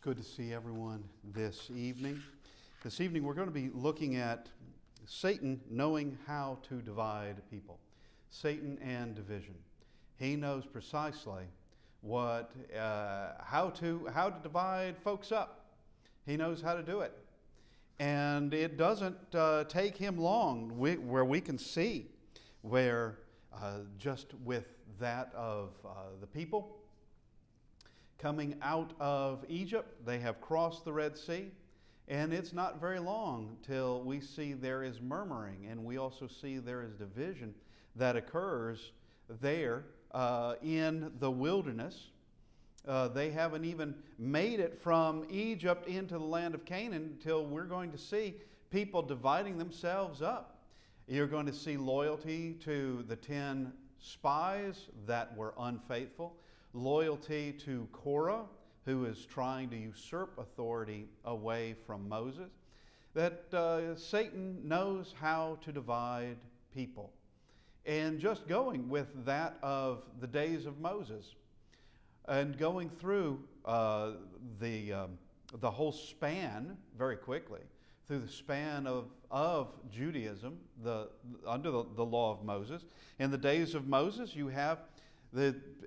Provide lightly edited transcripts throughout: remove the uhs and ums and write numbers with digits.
Good to see everyone this evening. This evening we're going to be looking at Satan knowing how to divide people. Satan and division. He knows precisely how to divide folks up. He knows how to do it. And it doesn't take him long where we can see where just with that of the people coming out of Egypt, they have crossed the Red Sea, and it's not very long till we see there is murmuring, and we also see there is division that occurs there in the wilderness. They haven't even made it from Egypt into the land of Canaan until we're going to see people dividing themselves up. You're going to see loyalty to the 10 spies that were unfaithful, loyalty to Korah, who is trying to usurp authority away from Moses, that Satan knows how to divide people. And just going with that of the days of Moses, and going through the whole span very quickly, through the span of Judaism, under the law of Moses. In the days of Moses, you have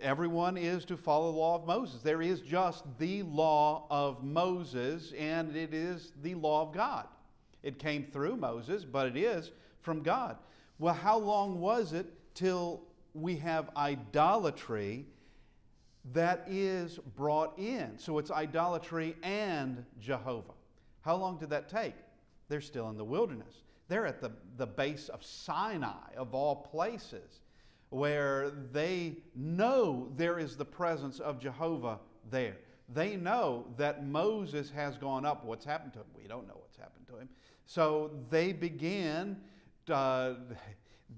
everyone is to follow the law of Moses. There is just the law of Moses, and it is the law of God. It came through Moses, but it is from God. Well, how long was it till we have idolatry that is brought in? So it's idolatry and Jehovah. How long did that take? They're still in the wilderness. They're at the base of Sinai, of all places, where they know there is the presence of Jehovah there. They know that Moses has gone up. What's happened to him? We don't know what's happened to him. So they begin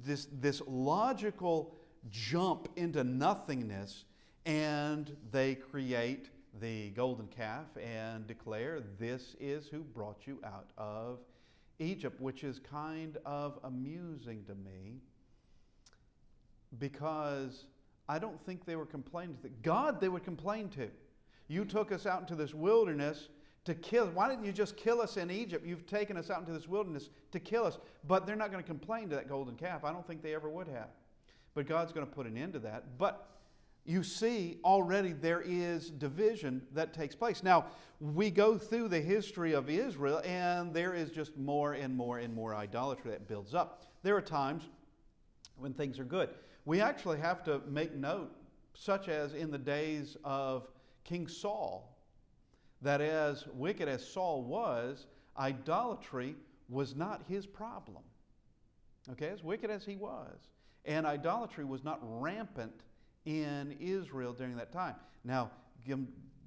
this logical jump into nothingness, and they create the golden calf and declare, "This is who brought you out of Egypt," which is kind of amusing to me, because I don't think they were complaining to God. They would complain to. You took us out into this wilderness to kill. Why didn't you just kill us in Egypt? You've taken us out into this wilderness to kill us. But they're not going to complain to that golden calf. I don't think they ever would have. But God's going to put an end to that. But you see already there is division that takes place. Now, we go through the history of Israel, and there is just more and more and more idolatry that builds up. There are times when things are good. We actually have to make note, such as in the days of King Saul, that as wicked as Saul was, idolatry was not his problem. Okay, as wicked as he was. And idolatry was not rampant in Israel during that time. Now,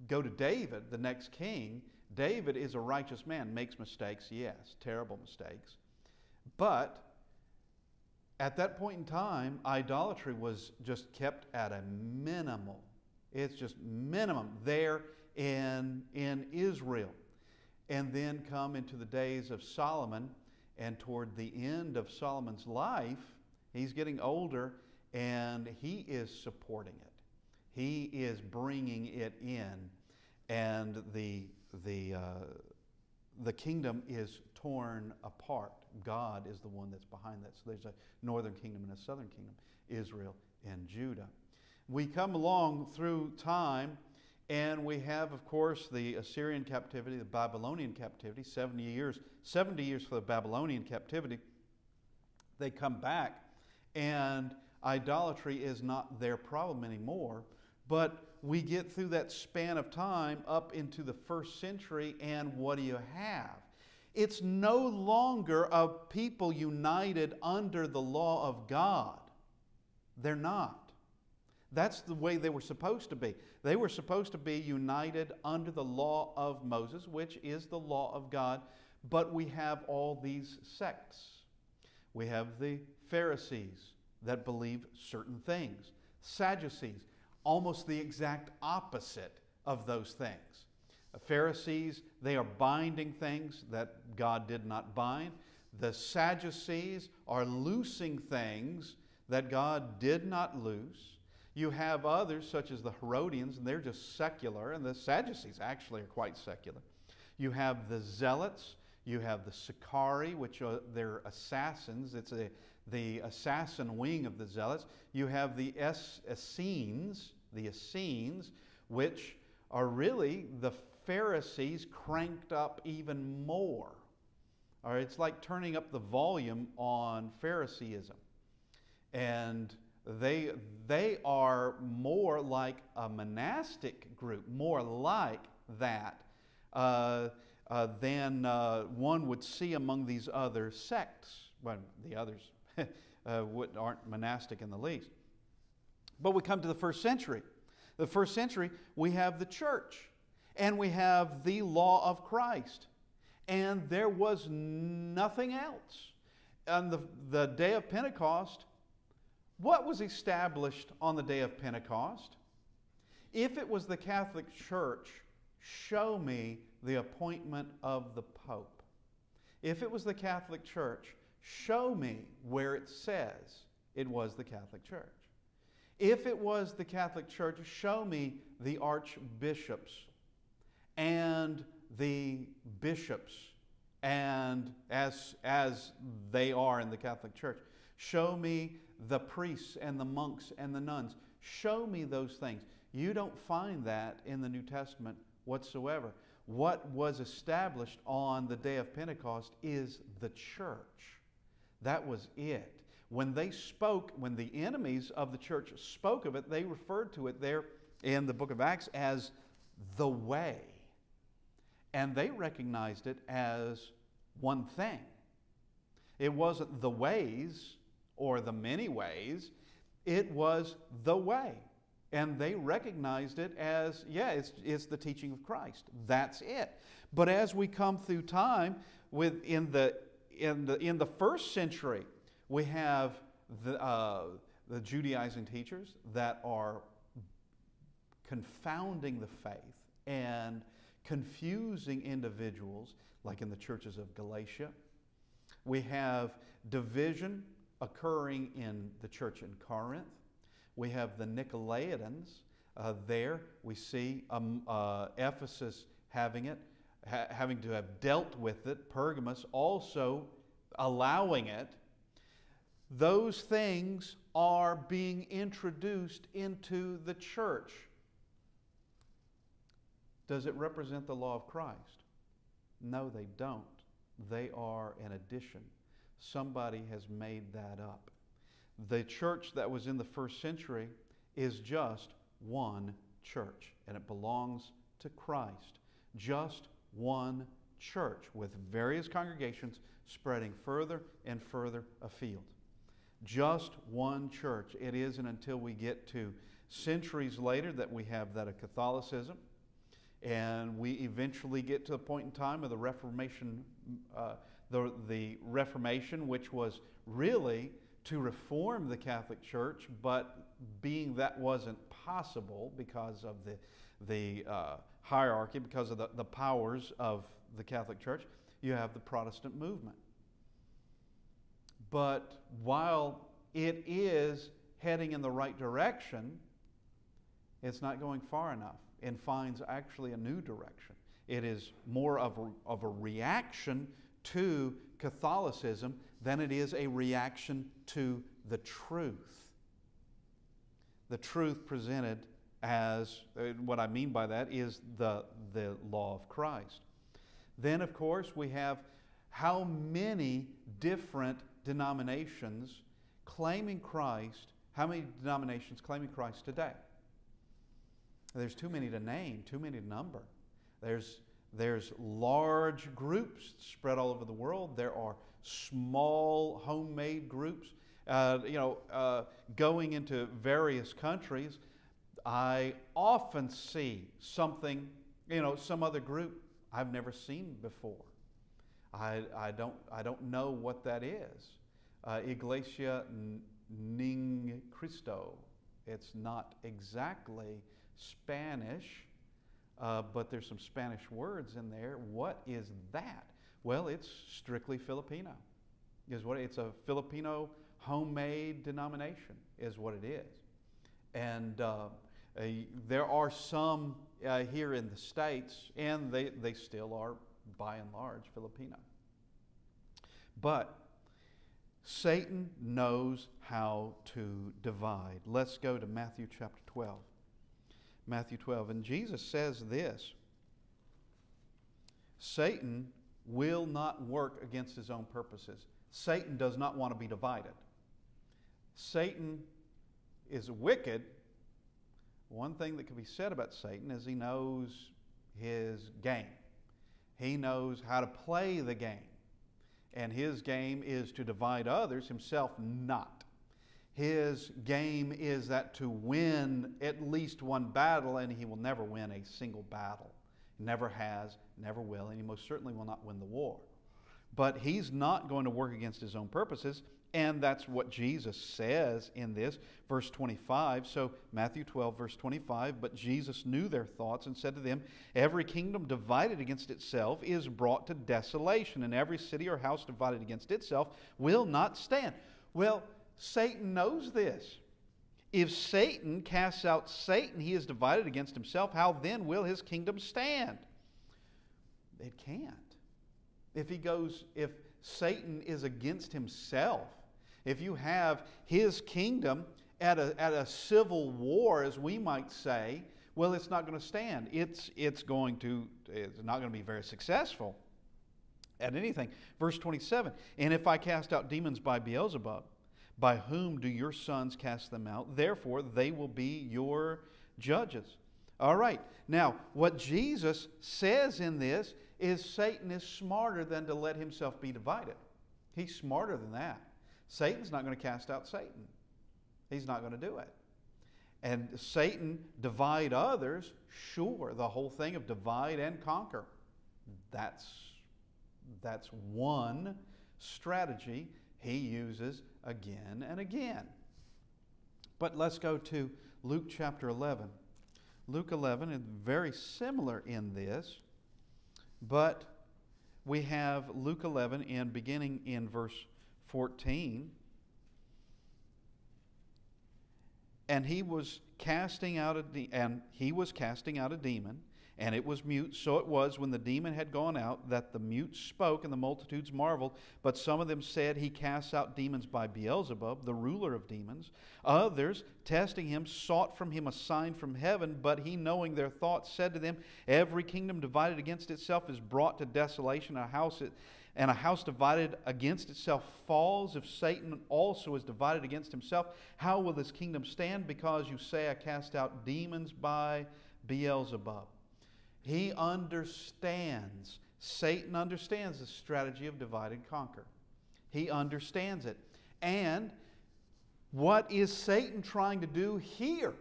go to David, the next king. David is a righteous man, makes mistakes, yes, terrible mistakes. But at that point in time, idolatry was just kept at a minimal. It's just minimum there in Israel. And then come into the days of Solomon, and toward the end of Solomon's life, he's getting older, and he is supporting it. He is bringing it in, and the kingdom is torn apart. God is the one that's behind that. So there's a northern kingdom and a southern kingdom, Israel and Judah. We come along through time, and we have, of course, the Assyrian captivity, the Babylonian captivity, 70 years for the Babylonian captivity. They come back, and idolatry is not their problem anymore. But we get through that span of time up into the first century, and what do you have? It's no longer a people united under the law of God. They're not. That's the way they were supposed to be. They were supposed to be united under the law of Moses, which is the law of God. But we have all these sects. We have the Pharisees that believe certain things. Sadducees, almost the exact opposite of those things. The Pharisees, they are binding things that God did not bind. The Sadducees are loosing things that God did not loose. You have others, such as the Herodians, and they're just secular, and the Sadducees actually are quite secular. You have the Zealots. You have the Sicarii, which are they're assassins. It's the assassin wing of the Zealots. You have the Essenes, which are really the Pharisees cranked up even more. All right, it's like turning up the volume on Phariseeism. And they are more like a monastic group, more like that than one would see among these other sects. Well, the others aren't monastic in the least. But we come to the first century. The first century, we have the church, and we have the law of Christ. And there was nothing else. On the day of Pentecost, what was established on the day of Pentecost? If it was the Catholic Church, show me the appointment of the Pope. If it was the Catholic Church, show me where it says it was the Catholic Church. If it was the Catholic Church, show me the archbishops and the bishops, and as they are in the Catholic Church. Show me the priests and the monks and the nuns. Show me those things. You don't find that in the New Testament whatsoever. What was established on the day of Pentecost is the church. That was it. When they spoke, when the enemies of the church spoke of it, they referred to it there in the book of Acts as the way. And they recognized it as one thing. It wasn't the ways or the many ways. It was the way. And they recognized it as, it's the teaching of Christ. That's it. But as we come through time, in the first century, we have the Judaizing teachers that are confounding the faith and confusing individuals, like in the churches of Galatia. We have division occurring in the church in Corinth. We have the Nicolaitans there. We see Ephesus having it, having to have dealt with it. Pergamos also allowing it. Those things are being introduced into the church. Does it represent the law of Christ? No, they don't. They are an addition. Somebody has made that up. The church that was in the first century is just one church, and it belongs to Christ. Just one church with various congregations spreading further and further afield. Just one church. It isn't until we get to centuries later that we have that of Catholicism, and we eventually get to the point in time of the Reformation, the Reformation, which was really to reform the Catholic Church, but being that wasn't possible because of the hierarchy, because of the powers of the Catholic Church, you have the Protestant movement. But while it is heading in the right direction, it's not going far enough and finds actually a new direction. It is more of a reaction to Catholicism than it is a reaction to the truth. The truth presented as, what I mean by that is the law of Christ. Then, of course, we have how many different denominations claiming Christ, how many denominations claiming Christ today? There's too many to name, too many to number. There's large groups spread all over the world. There are small homemade groups, going into various countries. I often see something, some other group I've never seen before. I don't know what that is. Iglesia Ning Cristo. It's not exactly Spanish, but there's some Spanish words in there. What is that? Well, it's strictly Filipino. It's a Filipino homemade denomination is what it is. And there are some here in the States, and they still are, by and large, Filipino. But Satan knows how to divide. Let's go to Matthew chapter 12. Matthew 12. And Jesus says this: Satan will not work against his own purposes. Satan does not want to be divided. Satan is wicked. One thing that can be said about Satan is he knows his game. He knows how to play the game. And his game is to divide others, himself not. His game is that to win at least one battle, and he will never win a single battle. He never has, never will, and he most certainly will not win the war. But he's not going to work against his own purposes, and that's what Jesus says in this, verse 25. So Matthew 12, verse 25, but Jesus knew their thoughts and said to them, every kingdom divided against itself is brought to desolation, and every city or house divided against itself will not stand. Well, Satan knows this. If Satan casts out Satan, he is divided against himself. How then will his kingdom stand? It can't. If Satan is against himself, if you have his kingdom at a civil war, as we might say, well, it's not going to stand. It's not going to be very successful at anything. Verse 27, and if I cast out demons by Beelzebub, by whom do your sons cast them out? Therefore, they will be your judges. All right. Now, what Jesus says in this is Satan is smarter than to let himself be divided. He's smarter than that. Satan's not going to cast out Satan. He's not going to do it. And Satan divide others, sure, the whole thing of divide and conquer. That's one strategy he uses again and again. But let's go to Luke chapter 11. Luke 11 is very similar in this, but we have Luke 11 beginning in verse 14. And he was casting out a demon, and it was mute. So it was, when the demon had gone out, that the mute spoke, and the multitudes marveled. But some of them said, he casts out demons by Beelzebub, the ruler of demons. Others, testing him, sought from him a sign from heaven. But he, knowing their thoughts, said to them, every kingdom divided against itself is brought to desolation. And a house divided against itself falls. If Satan also is divided against himself, how will this kingdom stand? Because you say, I cast out demons by Beelzebub. He understands. Satan understands the strategy of divide and conquer. He understands it. And what is Satan trying to do here,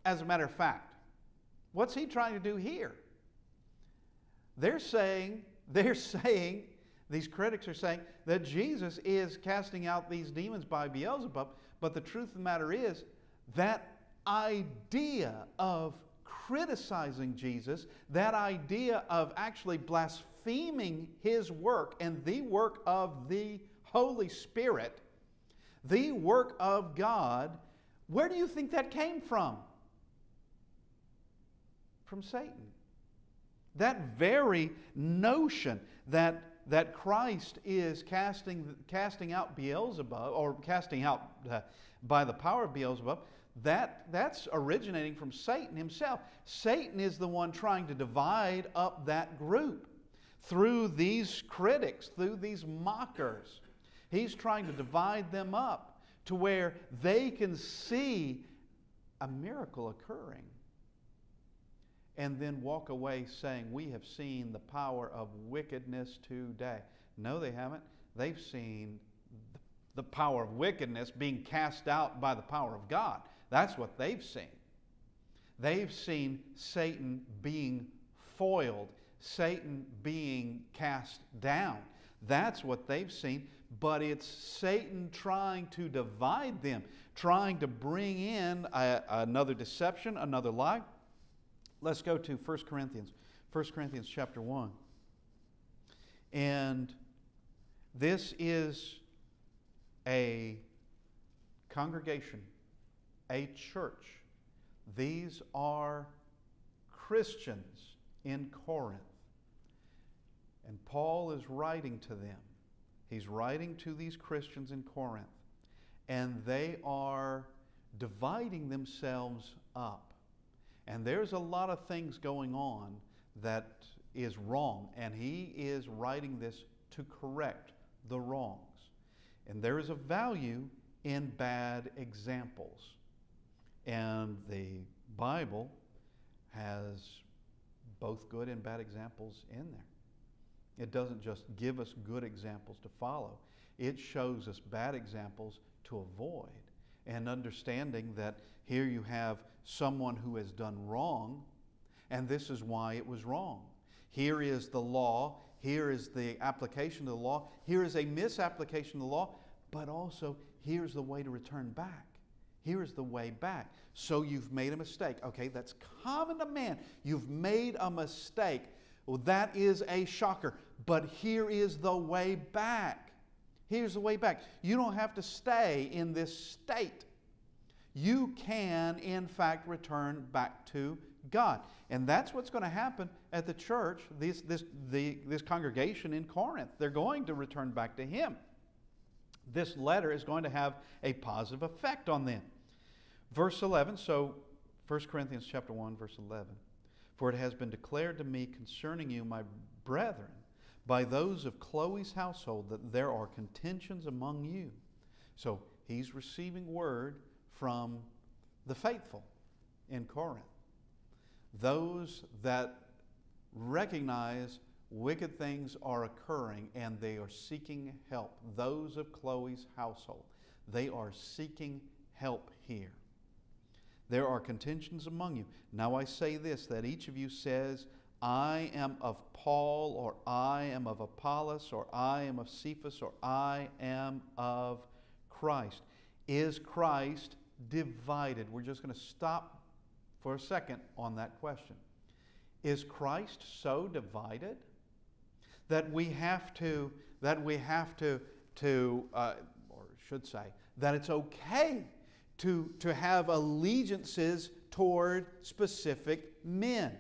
as a matter of fact? What's he trying to do here? They're saying, these critics are saying that Jesus is casting out these demons by Beelzebub, but the truth of the matter is that idea of criticizing Jesus, that idea of actually blaspheming his work and the work of the Holy Spirit, the work of God, where do you think that came from? From Satan. That very notion that Christ is casting out Beelzebub, or casting out by the power of Beelzebub, that's originating from Satan himself. Satan is the one trying to divide up that group through these critics, through these mockers. He's trying to divide them up to where they can see a miracle occurring and then walk away saying, we have seen the power of wickedness today. No, they haven't. They've seen the power of wickedness being cast out by the power of God. That's what they've seen. They've seen Satan being foiled, Satan being cast down. That's what they've seen. But it's Satan trying to divide them, trying to bring in another deception, another lie. Let's go to 1 Corinthians. 1 Corinthians chapter 1. And this is a congregation, a church These are Christians in Corinth. And Paul is writing to them. He's writing to these Christians in Corinth. And they are dividing themselves up. And there's a lot of things going on that is wrong. And he is writing this to correct the wrongs. And there is a value in bad examples. And the Bible has both good and bad examples in there. It doesn't just give us good examples to follow. It shows us bad examples to avoid. And understanding that here you have someone who has done wrong, and this is why it was wrong. Here is the law. Here is the application of the law. Here is a misapplication of the law, but also here's the way to return back. Here's the way back. So you've made a mistake. Okay, that's common to man. You've made a mistake. Well, that is a shocker. But here is the way back. Here's the way back. You don't have to stay in this state. You can, in fact, return back to God. And that's what's going to happen at the church, this congregation in Corinth. They're going to return back to Him. This letter is going to have a positive effect on them. Verse 11, so 1 Corinthians chapter 1, verse 11. For it has been declared to me concerning you, my brethren, by those of Chloe's household, that there are contentions among you. So he's receiving word from the faithful in Corinth. Those that recognize wicked things are occurring and they are seeking help. Those of Chloe's household, they are seeking help here. There are contentions among you. Now I say this, that each of you says, I am of Paul, or I am of Apollos, or I am of Cephas, or I am of Christ. Is Christ divided? We're just going to stop for a second on that question. Is Christ so divided that we have to, or should say, that it's okay to have allegiances toward specific men?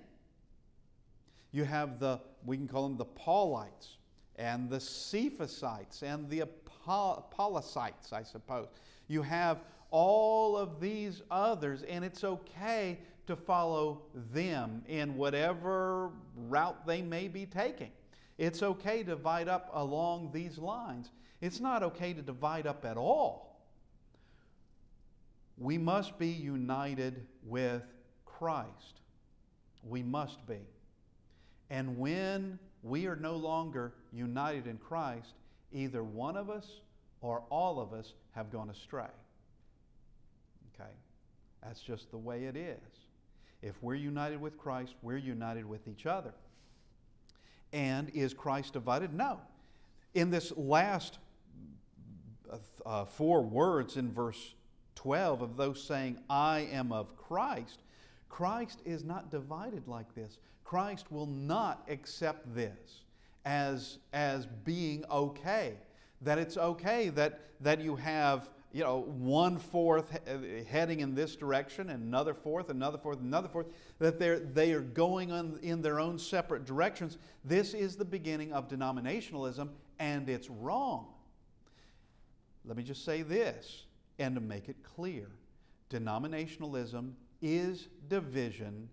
You have we can call them the Paulites, and the Cephasites, and the Apollosites, I suppose. You have all of these others, and it's okay to follow them in whatever route they may be taking. It's okay to divide up along these lines. It's not okay to divide up at all. We must be united with Christ. We must be. And when we are no longer united in Christ, either one of us or all of us have gone astray. Okay? That's just the way it is. If we're united with Christ, we're united with each other. And is Christ divided? No. In this last 4 words in verse 12 of those saying, I am of Christ, Christ is not divided like this. Christ will not accept this as being okay. That it's okay that you have 1/4 heading in this direction, and another fourth, that they are going in their own separate directions. This is the beginning of denominationalism, and it's wrong. Let me just say this, and to make it clear, denominationalism is division.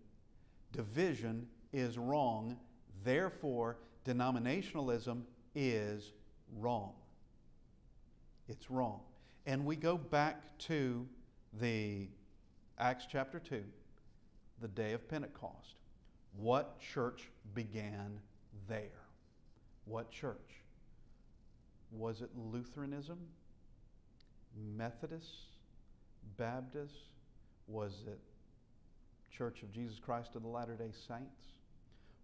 Division is wrong. Therefore, denominationalism is wrong. It's wrong. And we go back to the Acts chapter 2, the day of Pentecost. What church began there? What church? Was it Lutheranism? Methodist? Baptist? Was it Church of Jesus Christ of the Latter-day Saints?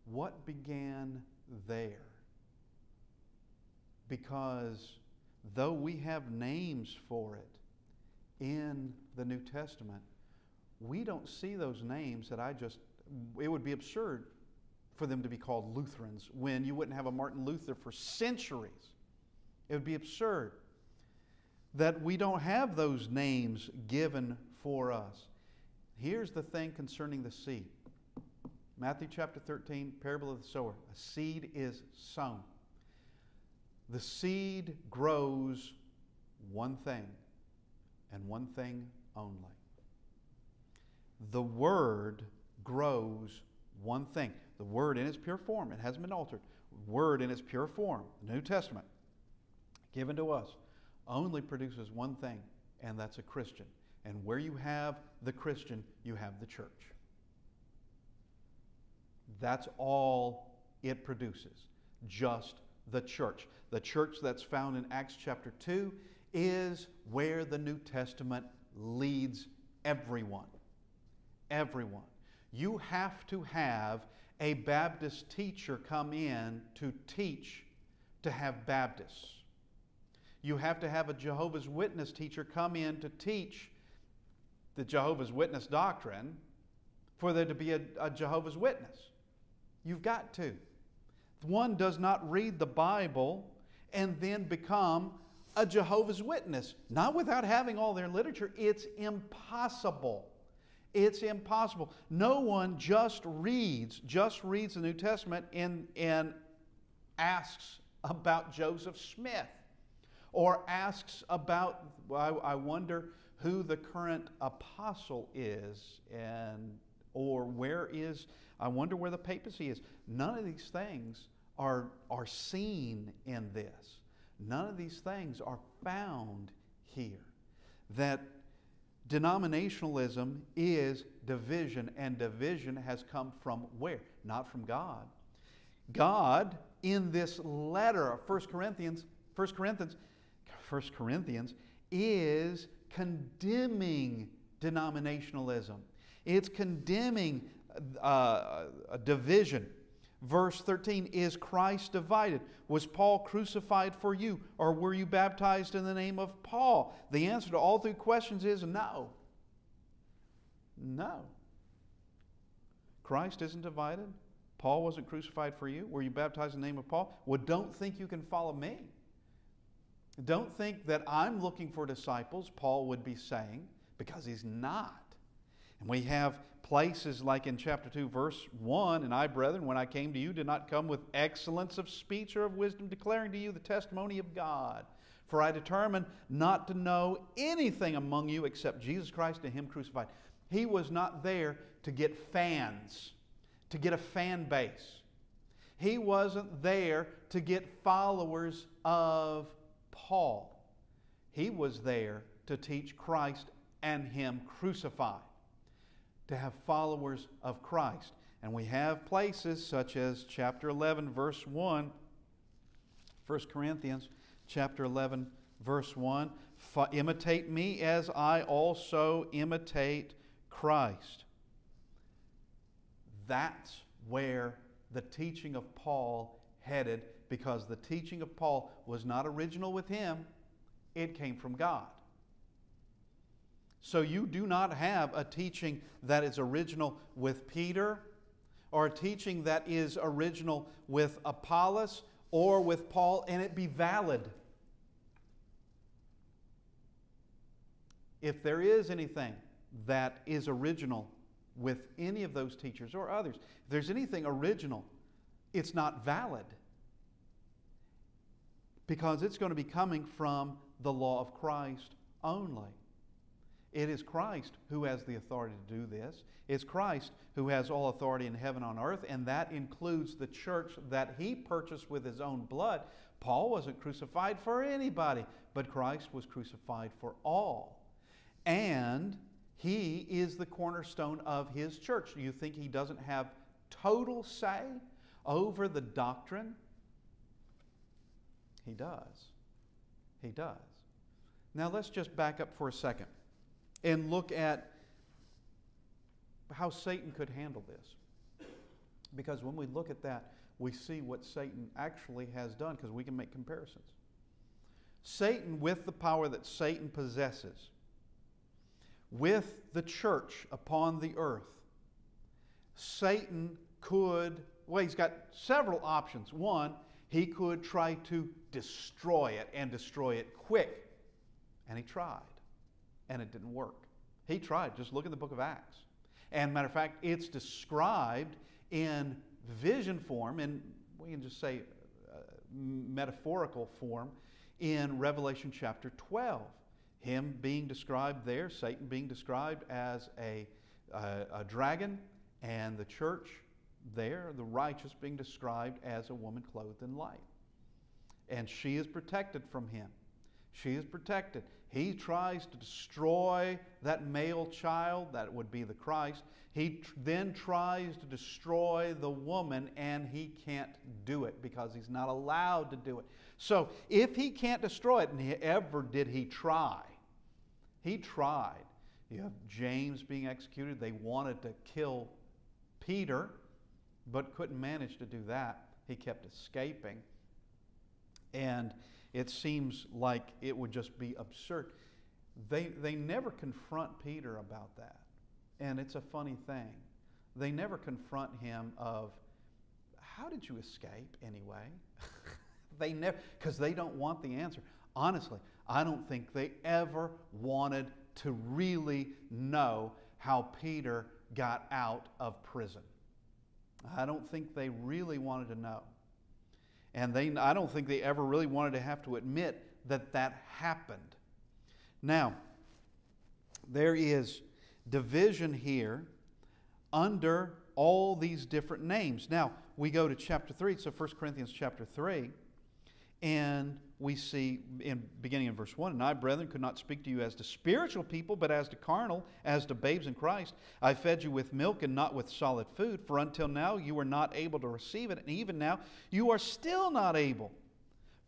What began there? Because though we have names for it in the New Testament, we don't see those names it would be absurd for them to be called Lutherans when you wouldn't have a Martin Luther for centuries. It would be absurd that we don't have those names given for us. Here's the thing concerning the seed. Matthew chapter 13, parable of the sower. A seed is sown. The seed grows one thing and one thing only. The Word grows one thing. The Word in its pure form, it hasn't been altered. Word in its pure form, the New Testament, given to us, only produces one thing, and that's a Christian. And where you have the Christian, you have the church. That's all it produces, just the church. The church that's found in Acts chapter 2 is where the New Testament leads everyone. Everyone. You have to have a Baptist teacher come in to teach to have Baptists. You have to have a Jehovah's Witness teacher come in to teach the Jehovah's Witness doctrine for there to be a Jehovah's Witness. You've got to. One does not read the Bible and then become a Jehovah's Witness. Not without having all their literature. It's impossible. It's impossible. No one just reads the New Testament and asks about Joseph Smith or asks about, I wonder who the current apostle is, or I wonder where the papacy is. None of these things are seen in this. None of these things are found here. That denominationalism is division, and division has come from where? Not from God. God, in this letter of 1 Corinthians is condemning denominationalism. It's condemning a division. Verse 13, is Christ divided? Was Paul crucified for you? Or were you baptized in the name of Paul? The answer to all three questions is no. No. Christ isn't divided. Paul wasn't crucified for you. Were you baptized in the name of Paul? Well, don't think you can follow me. Don't think that I'm looking for disciples, Paul would be saying, because he's not. And we have places like in chapter 2, verse 1, and I, brethren, when I came to you, did not come with excellence of speech or of wisdom, declaring to you the testimony of God. For I determined not to know anything among you except Jesus Christ and Him crucified. He was not there to get fans, to get a fan base. He wasn't there to get followers of Paul. He was there to teach Christ and Him crucified, to have followers of Christ. And we have places such as chapter 11, verse 1, 1 Corinthians chapter 11, verse 1, imitate me as I also imitate Christ. That's where the teaching of Paul headed, because the teaching of Paul was not original with him, it came from God. So you do not have a teaching that is original with Peter, or a teaching that is original with Apollos or with Paul, and it be valid. If there is anything that is original with any of those teachers or others, if there's anything original, it's not valid, because it's going to be coming from the law of Christ only. It is Christ who has the authority to do this. It's Christ who has all authority in heaven and on earth, and that includes the church that He purchased with His own blood. Paul wasn't crucified for anybody, but Christ was crucified for all. And He is the cornerstone of His church. You think He doesn't have total say over the doctrine? He does. He does. Now let's just back up for a second and look at how Satan could handle this. Because when we look at that, we see what Satan actually has done, because we can make comparisons. Satan, with the power that Satan possesses, with the church upon the earth, Satan could, well, he's got several options. One, he could try to destroy it, and destroy it quick. And he tried, and it didn't work. He tried. Just look at the book of Acts. And matter of fact, it's described in vision form, and we can just say metaphorical form, in Revelation chapter 12. Him being described there, Satan being described as a dragon, and the church there, the righteous, being described as a woman clothed in light. And she is protected from him. She is protected. He tries to destroy that male child, that would be the Christ. He then tries to destroy the woman, and he can't do it because he's not allowed to do it. So if he can't destroy it, and ever did he try, he tried. You have James being executed. They wanted to kill Peter, but couldn't manage to do that. He kept escaping. And it seems like it would just be absurd. They never confront Peter about that. And it's a funny thing. They never confront him of, how did you escape anyway? They never, because they don't want the answer. Honestly, I don't think they ever wanted to really know how Peter got out of prison. I don't think they really wanted to know. And I don't think they ever really wanted to have to admit that that happened. Now, there is division here under all these different names. Now, we go to chapter 3, so 1 Corinthians chapter 3, and we see, beginning in verse 1, "And I, brethren, could not speak to you as to spiritual people, but as to carnal, as to babes in Christ. I fed you with milk and not with solid food, for until now you were not able to receive it, and even now you are still not able."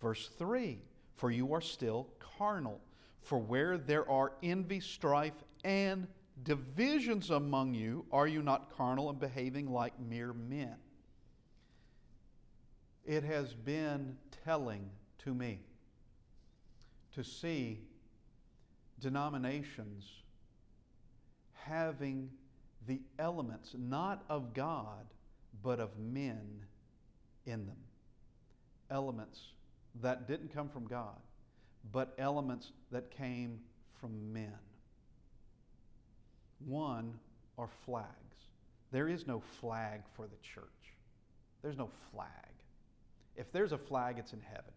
Verse 3, "For you are still carnal. For where there are envy, strife, and divisions among you, are you not carnal and behaving like mere men?" It has been telling to me to see denominations having the elements not of God but of men in them. Elements that didn't come from God, but elements that came from men. One are flags. There is no flag for the church. There's no flag. If there's a flag, it's in heaven.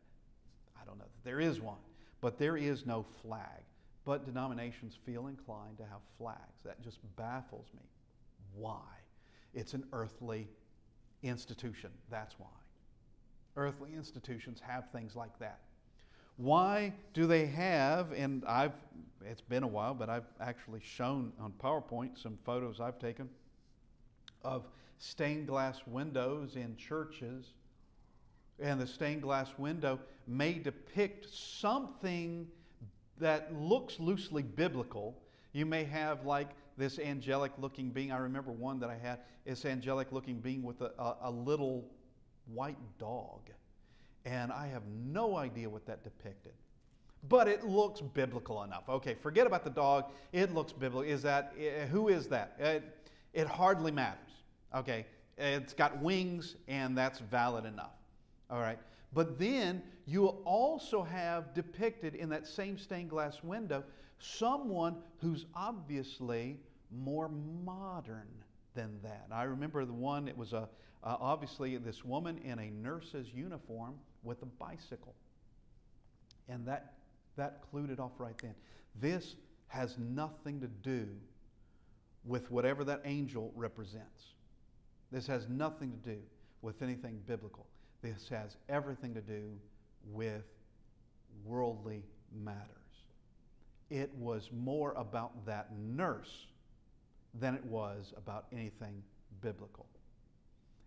I don't know that there is one, but there is no flag. But denominations feel inclined to have flags. That just baffles me. Why? It's an earthly institution. That's why. Earthly institutions have things like that. Why do they have, and it's been a while, but I've actually shown on PowerPoint some photos I've taken of stained glass windows in churches. And the stained glass window may depict something that looks loosely biblical. You may have like this angelic looking being. I remember one that I had, this angelic looking being with a little white dog. And I have no idea what that depicted. But it looks biblical enough. Okay, forget about the dog. It looks biblical. Who is that? It hardly matters. Okay, it's got wings and that's valid enough. All right. But then you will also have depicted in that same stained glass window someone who's obviously more modern than that. I remember the one, it was obviously this woman in a nurse's uniform with a bicycle. And that clued it off right then. This has nothing to do with whatever that angel represents. This has nothing to do with anything biblical. This has everything to do with worldly matters. It was more about that nurse than it was about anything biblical.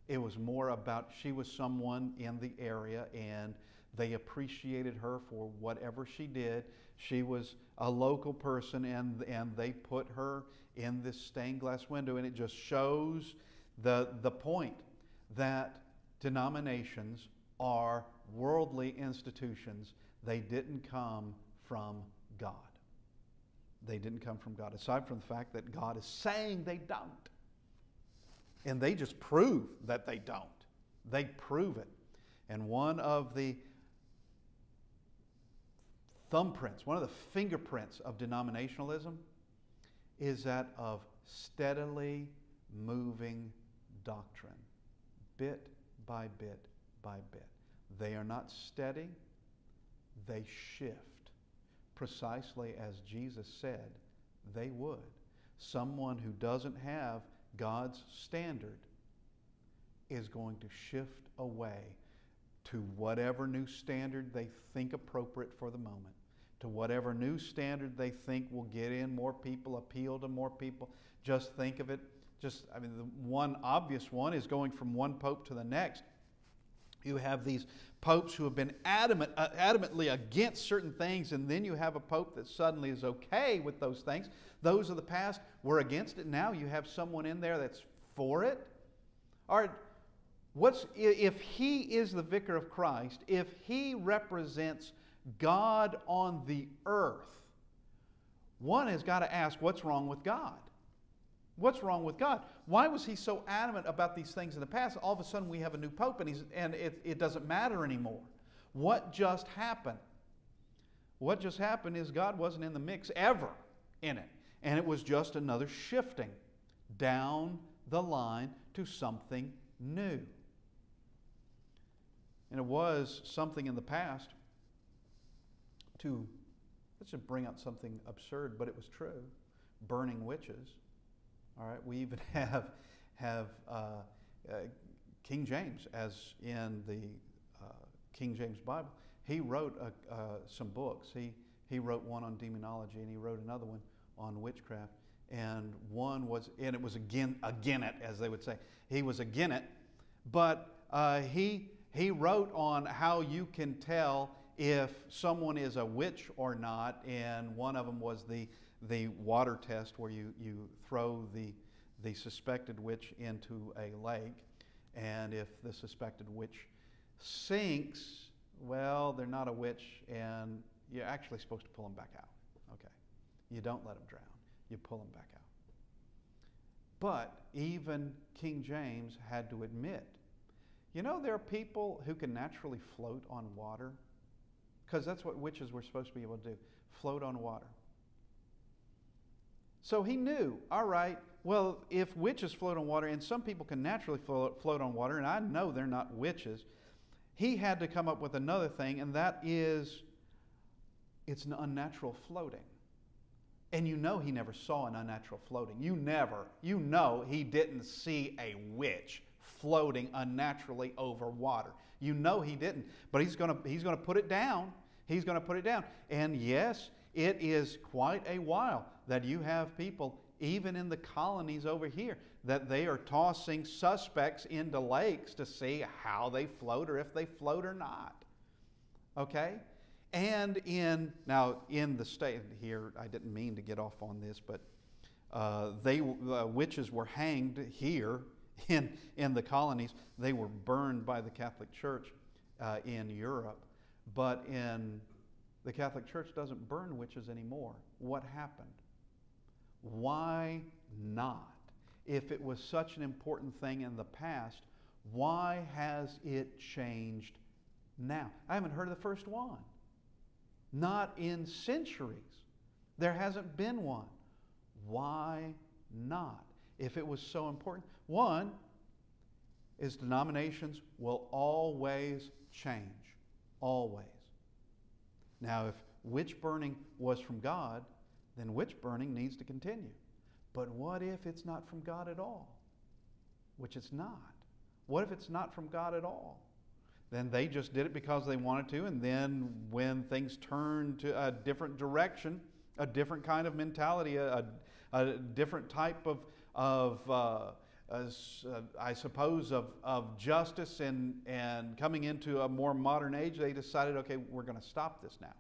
It was more about, she was someone in the area and they appreciated her for whatever she did. She was a local person and they put her in this stained glass window, and it just shows the point that denominations are worldly institutions. They didn't come from God. They didn't come from God, aside from the fact that God is saying they don't. And they just prove that they don't. They prove it. And one of the thumbprints, one of the fingerprints of denominationalism is that of steadily moving doctrine, bit by bit by bit. They are not steady, they shift, precisely as Jesus said they would. Someone who doesn't have God's standard is going to shift away to whatever new standard they think appropriate for the moment, to whatever new standard they think will get in more people, appeal to more people. Just think of it, the one obvious one is going from one pope to the next. You have these popes who have been adamantly against certain things, and then you have a pope that suddenly is okay with those things. Those of the past were against it. Now you have someone in there that's for it. All right, if he is the vicar of Christ, if he represents God on the earth, one has got to ask, what's wrong with God? What's wrong with God? Why was he so adamant about these things in the past? All of a sudden we have a new pope and it doesn't matter anymore. What just happened? What just happened is God wasn't in the mix ever in it. And it was just another shifting down the line to something new. And it was something in the past to, let's just bring out something absurd, but it was true, burning witches. All right, we even have King James, as in the King James Bible. He wrote some books. He wrote one on demonology, and he wrote another one on witchcraft. And it was again it, as they would say. He was again it, but he wrote on how you can tell if someone is a witch or not, and one of them was the water test, where you throw the suspected witch into a lake, and if the suspected witch sinks, well, they're not a witch, and you're actually supposed to pull them back out. Okay, you don't let them drown, you pull them back out. But even King James had to admit, there are people who can naturally float on water, because that's what witches were supposed to be able to do, float on water. So he knew, all right, well, if witches float on water, and some people can naturally float on water, and I know they're not witches, he had to come up with another thing, and that is, it's an unnatural floating. And he never saw an unnatural floating. You know he didn't see a witch floating unnaturally over water. He didn't, but he's going to put it down. He's going to put it down. And yes, it is quite a while that you have people, even in the colonies over here, that they are tossing suspects into lakes to see how they float, or if they float or not. Okay? And in the state here, I didn't mean to get off on this, but witches were hanged here in the colonies. They were burned by the Catholic Church in Europe, but the Catholic Church doesn't burn witches anymore. What happened? Why not? If it was such an important thing in the past, why has it changed now? I haven't heard of the first one. Not in centuries. There hasn't been one. Why not? If it was so important. One is denominations will always change. Always. Now, if witch burning was from God, then witch burning needs to continue. But what if it's not from God at all? Which it's not. What if it's not from God at all? Then they just did it because they wanted to, and then when things turned to a different direction, a different kind of mentality, a different type I suppose, of justice and coming into a more modern age, they decided, okay, we're going to stop this now.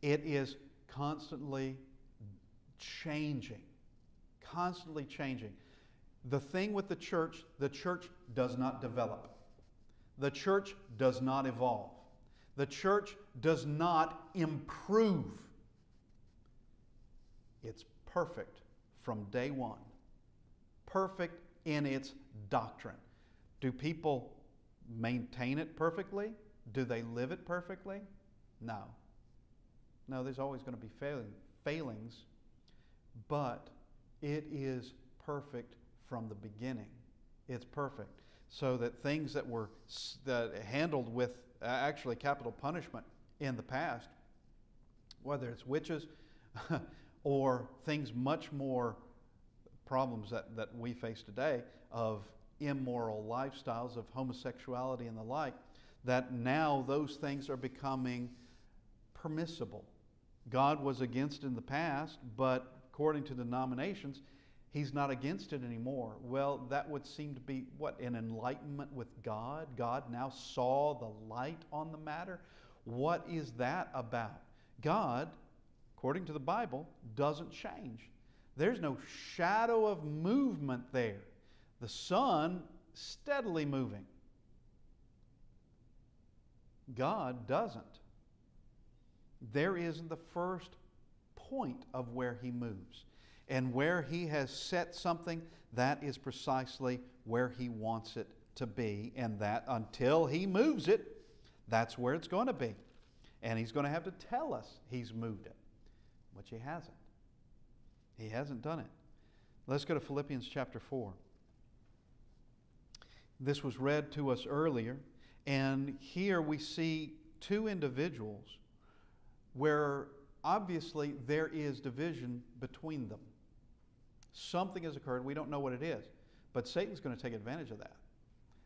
It is constantly changing. Constantly changing. The thing with the church does not develop. The church does not evolve. The church does not improve. It's perfect from day one. Perfect in its doctrine. Do people maintain it perfectly? Do they live it perfectly? No. No, there's always going to be failings. but it is perfect from the beginning. It's perfect. So that things that were handled with actually capital punishment in the past, whether it's witches or things much more problems that we face today of immoral lifestyles, of homosexuality and the like, that now those things are becoming permissible. God was against it in the past, but according to denominations, He's not against it anymore. Well, that would seem to be, what, an enlightenment with God? God now saw the light on the matter? What is that about? God, according to the Bible, doesn't change. There's no shadow of movement there. The sun steadily moving. God doesn't. There is the first point of where He moves. And where He has set something, that is precisely where He wants it to be. And that until He moves it, that's where it's going to be. And He's going to have to tell us He's moved it, which He hasn't. He hasn't done it. Let's go to Philippians chapter 4. This was read to us earlier. And here we see two individuals where obviously there is division between them. Something has occurred. We don't know what it is. But Satan's going to take advantage of that.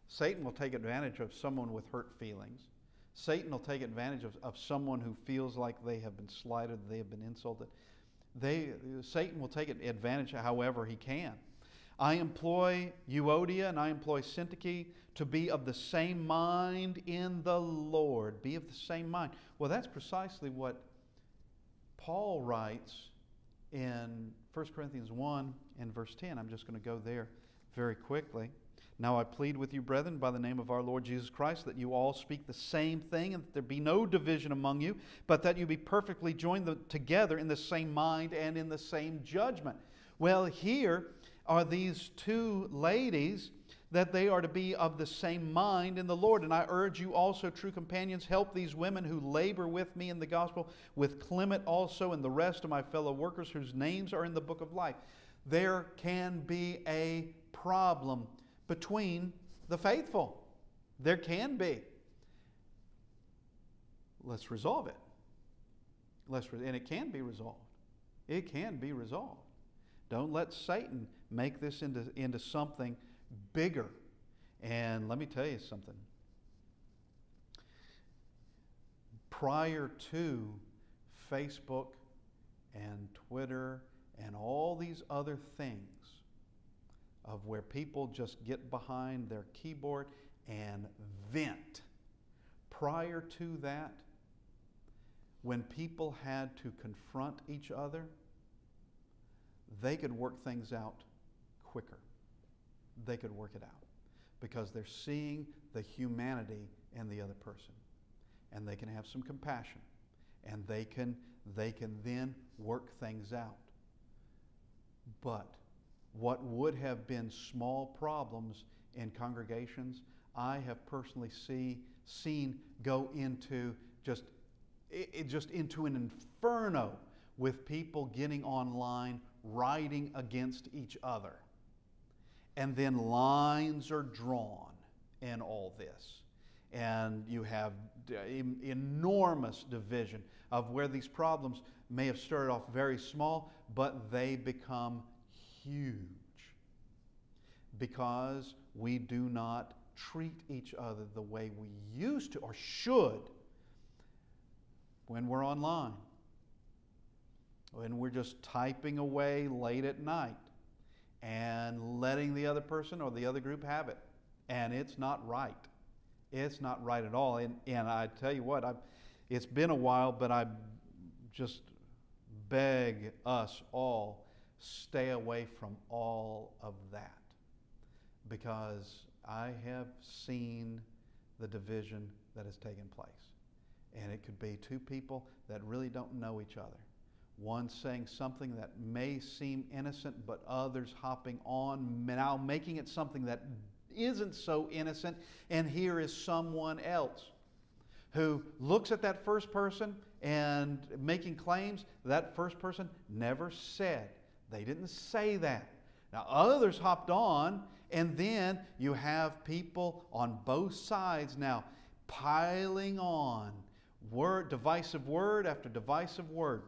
Satan will take advantage of someone with hurt feelings. Satan will take advantage of someone who feels like they have been slighted, they have been insulted. Satan will take advantage however he can. I employ Euodia and I employ Syntyche to be of the same mind in the Lord. Be of the same mind. Well, that's precisely what Paul writes in 1 Corinthians 1 and verse 10. I'm just going to go there very quickly. Now I plead with you, brethren, by the name of our Lord Jesus Christ, that you all speak the same thing, and that there be no division among you, but that you be perfectly joined together in the same mind and in the same judgment. Well, here are these two ladies that they are to be of the same mind in the Lord. And I urge you also, true companions, help these women who labor with me in the gospel, with Clement also and the rest of my fellow workers whose names are in the book of life. There can be a problem between the faithful. There can be. Let's resolve it. And it can be resolved. It can be resolved. Don't let Satan make this into something bigger. And let me tell you something. Prior to Facebook and Twitter and all these other things of where people just get behind their keyboard and vent, prior to that, when people had to confront each other, they could work things out quicker. They could work it out because they're seeing the humanity in the other person, and they can have some compassion, and they can then work things out. But what would have been small problems in congregations, I have personally seen go into just into an inferno with people getting online, writing against each other. And then lines are drawn in all this. And you have enormous division of where these problems may have started off very small, but they become huge because we do not treat each other the way we used to or should when we're online, when we're just typing away late at night and letting the other person or the other group have it. And it's not right. It's not right at all. And I tell you what, it's been a while, but I just beg us all, stay away from all of that. Because I have seen the division that has taken place. And it could be two people that really don't know each other. One saying something that may seem innocent, but others hopping on, now making it something that isn't so innocent. And here is someone else who looks at that first person and making claims that first person never said They didn't say that. Now, others hopped on, and then you have people on both sides now piling on divisive word after divisive word.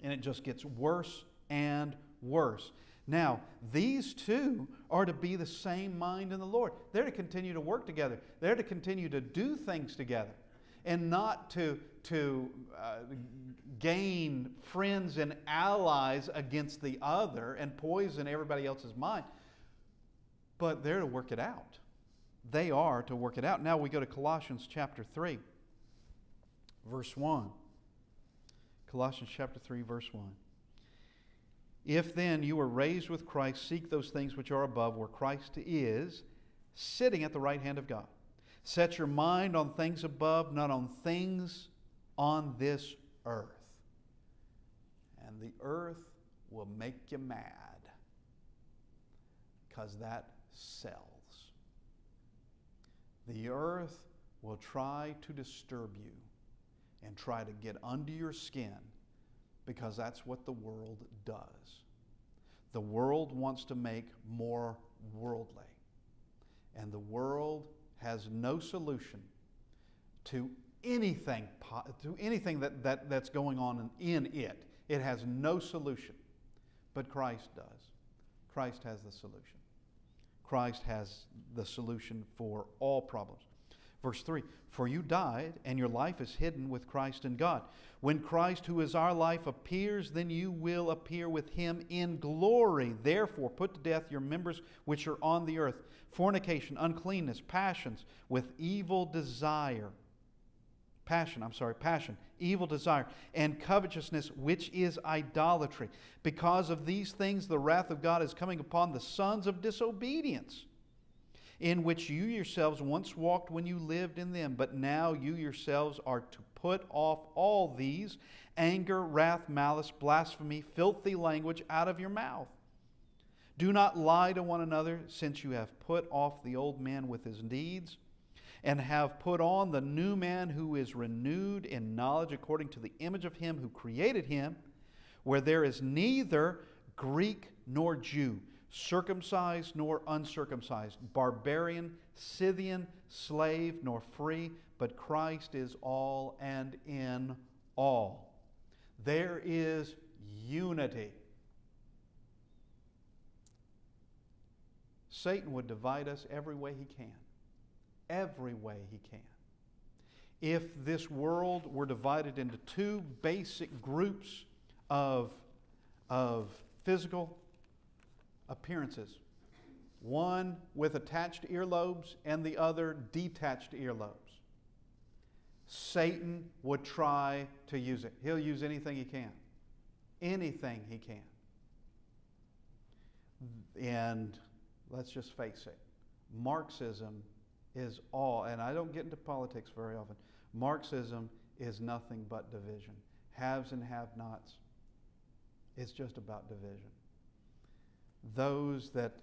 And it just gets worse and worse. Now, these two are to be the same mind in the Lord. They're to continue to work together. They're to continue to do things together, and not to gain friends and allies against the other and poison everybody else's mind. But they're to work it out. They are to work it out. Now we go to Colossians chapter 3, verse 1. Colossians chapter 3, verse 1. If then you were raised with Christ, seek those things which are above, where Christ is, sitting at the right hand of God. Set your mind on things above, not on things on this earth. And the earth will make you mad, because that sells. The earth will try to disturb you and try to get under your skin, because that's what the world does. The world wants to make more worldly. And the world has no solution to anything that's going on in it. It has no solution. But Christ does. Christ has the solution. Christ has the solution for all problems. Verse 3, for you died, and your life is hidden with Christ in God. When Christ, who is our life, appears, then you will appear with him in glory. Therefore, put to death your members which are on the earth: fornication, uncleanness, passion, evil desire, and covetousness, which is idolatry. Because of these things, the wrath of God is coming upon the sons of disobedience, in which you yourselves once walked when you lived in them. But now you yourselves are to put off all these: anger, wrath, malice, blasphemy, filthy language out of your mouth. Do not lie to one another, since you have put off the old man with his deeds, and have put on the new man, who is renewed in knowledge according to the image of him who created him, where there is neither Greek nor Jew, circumcised nor uncircumcised, barbarian, Scythian, slave nor free, but Christ is all and in all. There is unity. Satan would divide us every way he can. Every way he can. If this world were divided into two basic groups of physical appearances, one with attached earlobes and the other detached earlobes, Satan would try to use it. He'll use anything he can. Anything he can. And let's just face it, Marxism is all, and I don't get into politics very often, Marxism is nothing but division. Haves and have-nots. It's just about division. Those that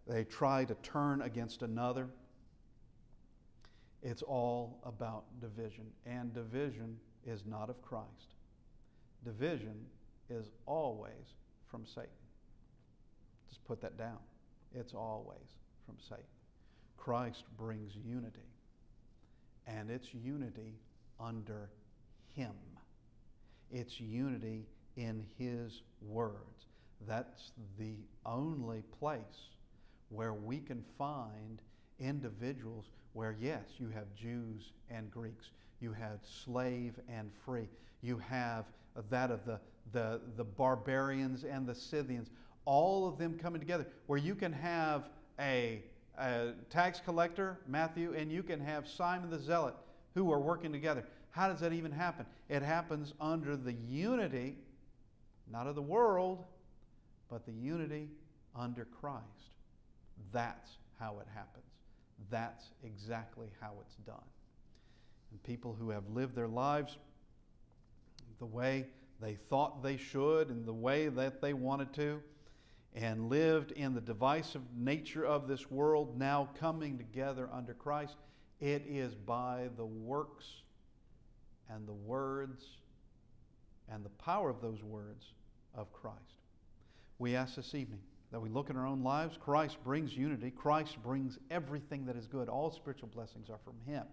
they try to turn against another, it's all about division. And division is not of Christ. Division is always from Satan. Just put that down. It's always from Satan. Christ brings unity, and it's unity under him. It's unity in his words. That's the only place where we can find individuals where, yes, you have Jews and Greeks, you have slave and free, you have that of the barbarians and the Scythians, all of them coming together, where you can have a tax collector, Matthew, and you can have Simon the Zealot, who are working together. How does that even happen? It happens under the unity, not of the world, but the unity under Christ. That's how it happens. That's exactly how it's done. And people who have lived their lives the way they thought they should and the way that they wanted to, and lived in the divisive nature of this world, now coming together under Christ, it is by the works and the words and the power of those words of Christ. We ask this evening that we look at our own lives. Christ brings unity. Christ brings everything that is good. All spiritual blessings are from Him.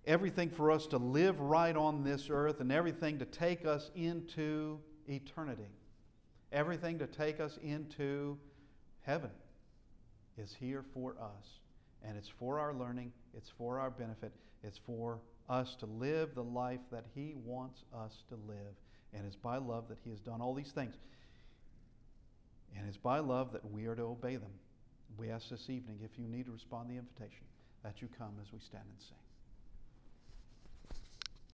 Everything for us to live right on this earth and everything to take us into eternity. Everything to take us into heaven is here for us. And it's for our learning. It's for our benefit. It's for us to live the life that He wants us to live. And it's by love that He has done all these things. And it's by love that we are to obey them. We ask this evening, if you need to respond to the invitation, that you come as we stand and sing.